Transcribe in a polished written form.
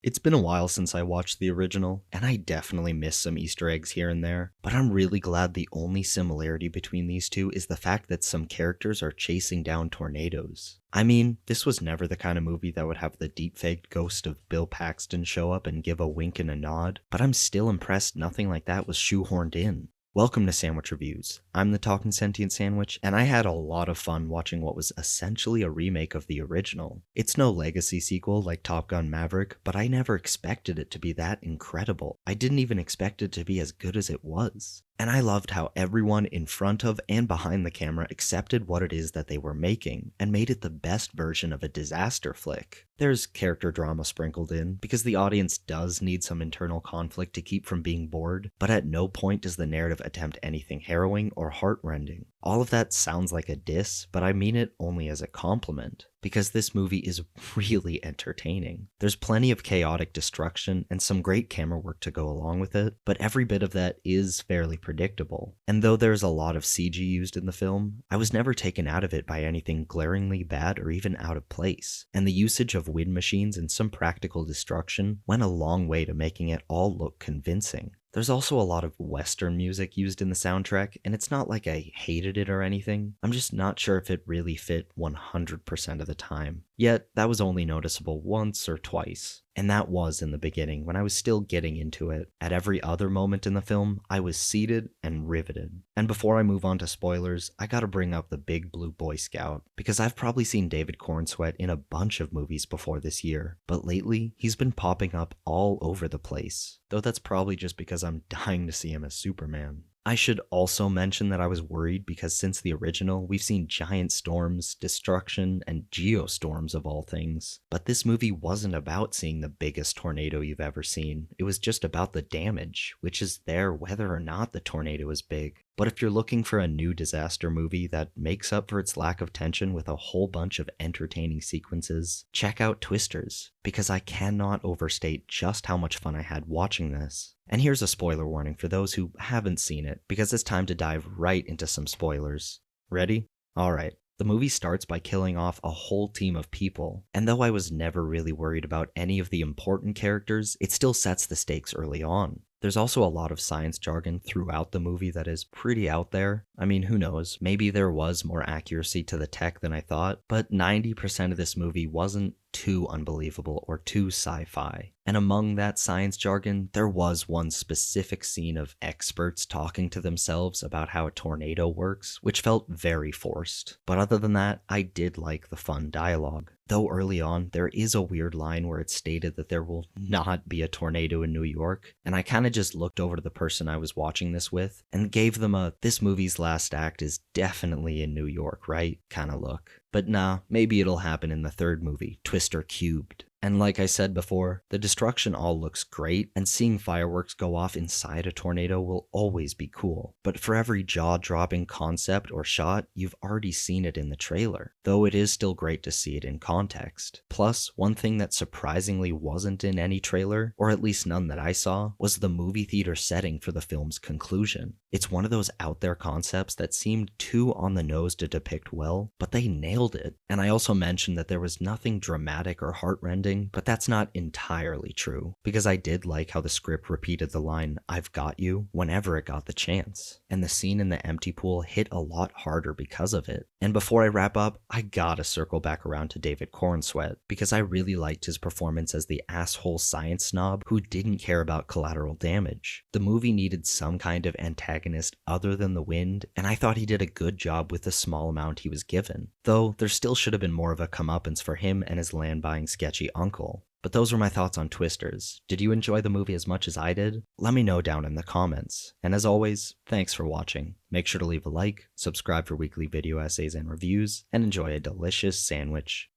It's been a while since I watched the original, and I definitely miss some Easter eggs here and there, but I'm really glad the only similarity between these two is the fact that some characters are chasing down tornadoes. I mean, this was never the kind of movie that would have the deep-faked ghost of Bill Paxton show up and give a wink and a nod, but I'm still impressed nothing like that was shoehorned in. Welcome to Sandwich Reviews. I'm the Talking Sentient Sandwich, and I had a lot of fun watching what was essentially a remake of the original. It's no legacy sequel like Top Gun Maverick, but I never expected it to be that incredible. I didn't even expect it to be as good as it was. And I loved how everyone in front of and behind the camera accepted what it is that they were making and made it the best version of a disaster flick. There's character drama sprinkled in, because the audience does need some internal conflict to keep from being bored, but at no point does the narrative attempt anything harrowing or heartrending. All of that sounds like a diss, but I mean it only as a compliment, because this movie is really entertaining. There's plenty of chaotic destruction and some great camera work to go along with it, but every bit of that is fairly predictable. And though there's a lot of CG used in the film, I was never taken out of it by anything glaringly bad or even out of place, and the usage of wind machines and some practical destruction went a long way to making it all look convincing. There's also a lot of Western music used in the soundtrack, and it's not like I hated it or anything. I'm just not sure if it really fit 100% of the time. Yet, that was only noticeable once or twice. And that was in the beginning, when I was still getting into it. At every other moment in the film, I was seated and riveted. And before I move on to spoilers, I gotta bring up the Big Blue Boy Scout, because I've probably seen David Cornsweet in a bunch of movies before this year, but lately, he's been popping up all over the place. Though that's probably just because I'm dying to see him as Superman. I should also mention that I was worried because since the original, we've seen giant storms, destruction, and geostorms of all things. But this movie wasn't about seeing the biggest tornado you've ever seen. It was just about the damage, which is there whether or not the tornado is big. But if you're looking for a new disaster movie that makes up for its lack of tension with a whole bunch of entertaining sequences, check out Twisters, because I cannot overstate just how much fun I had watching this. And here's a spoiler warning for those who haven't seen it, because it's time to dive right into some spoilers. Ready? Alright. The movie starts by killing off a whole team of people, and though I was never really worried about any of the important characters, it still sets the stakes early on. There's also a lot of science jargon throughout the movie that is pretty out there. I mean, who knows, maybe there was more accuracy to the tech than I thought, but 90% of this movie wasn't too unbelievable or too sci-fi. And among that science jargon, there was one specific scene of experts talking to themselves about how a tornado works, which felt very forced. But other than that, I did like the fun dialogue. Though early on, there is a weird line where it's stated that there will not be a tornado in New York, and I kinda just looked over to the person I was watching this with and gave them a "this movie's last act is definitely in New York, right?" kinda look. But nah, maybe it'll happen in the third movie, Twister Cubed. And like I said before, the destruction all looks great, and seeing fireworks go off inside a tornado will always be cool. But for every jaw-dropping concept or shot, you've already seen it in the trailer, though it is still great to see it in context. Plus, one thing that surprisingly wasn't in any trailer, or at least none that I saw, was the movie theater setting for the film's conclusion. It's one of those out there concepts that seemed too on the nose to depict well, but they nailed it. And I also mentioned that there was nothing dramatic or heartrending, but that's not entirely true, because I did like how the script repeated the line, "I've got you," whenever it got the chance. And the scene in the empty pool hit a lot harder because of it. And before I wrap up, I gotta circle back around to David Cornsweet, because I really liked his performance as the asshole science snob who didn't care about collateral damage. The movie needed some kind of antagonist other than the wind, and I thought he did a good job with the small amount he was given. Though, there still should have been more of a comeuppance for him and his land-buying sketchy uncle. But those were my thoughts on Twisters. Did you enjoy the movie as much as I did? Let me know down in the comments. And as always, thanks for watching. Make sure to leave a like, subscribe for weekly video essays and reviews, and enjoy a delicious sandwich.